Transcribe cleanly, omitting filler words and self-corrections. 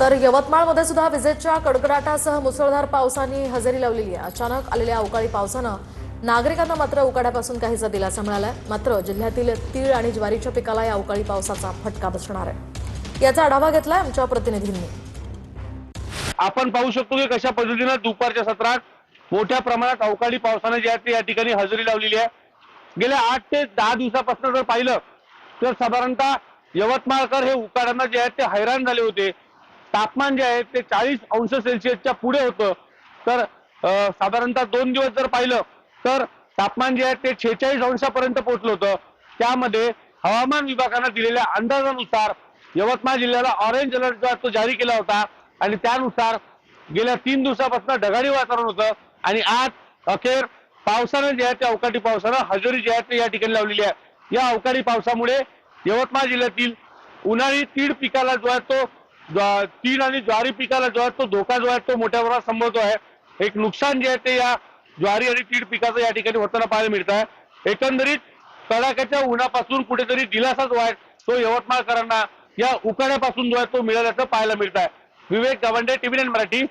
तर यवतमाळमध्ये सुद्धा विजेच्या कडकडाटासह मुसळधार पावसाने हजेरी लावलेली आहे। अचानक आलेल्या अवकाळी पावसानं नागरिकांना मात्र उकाड्यापासून काहीसा दिलासा मिळालाय। मात्र जिल्ह्यातील तीळ आणि ज्वारीच्या पिकाला या अवकाळी पावसाचा फटका बसणार आहे। याचा आढावा घेतलाय आमच्या प्रतिनिधींनी। आपण पाहू शकतो की कशा पद्धतीने दुपारच्या सत्रात मोठ्या प्रमाणात अवकाळी पावसाने जे आहे ते या ठिकाणी हजेरी लावलेली आहे। गेल्या 8 ते 10 दिवसापासून जर पाहिलं तर साधारणतः यवतमाळकर हे उकाड्यांना जे आहे ते हैराण झाले होते। तापमान जे आहे ते 40 अंश सेल्सिअसच्या पुढे होतं। तर साधारणतः 2 दिवस जर पाहिलं तर तापमान जे आहे ते 46 अंशापर्यंत पोहोचलं होतं। त्यामध्ये हवामान विभागाने दिलेल्या अंदाजानुसार यवतमाळ जिल्ह्याला ऑरेंज अलर्ट जो आहे तो जारी केला होता आणि त्यानुसार गेल्या 3 दिवसापासून ढगाळी वातावरण होतं आणि आज अखेर पावसाने जे आहे ते अवकाळी पावसानं हजेरी जी आहे ते या ठिकाणी लावलेली आहे। या अवकाळी पावसामुळे यवतमाळ जिल्ह्यातील उन्हाळी तीळ पिकाला जो आहे तो तीळ आणि ज्वारी पिकाला जो आहे तो धोका जो आहे तो मोठ्या प्रमाणात संभवतो आहे। एक नुकसान जे आहे ते या ज्वारी आणि तीळ पिकाचं या ठिकाणी होताना पाहायला मिळत आहे। एकंदरीत कडाक्याच्या उन्हापासून कुठेतरी दिलासा जो आहे तो यवतमाळकरांना या उकाड्यापासून जो आहे तो मिळाल्याचं पाहायला मिळत आहे। विवेक गावंडे, टीव्ही 9 मराठी,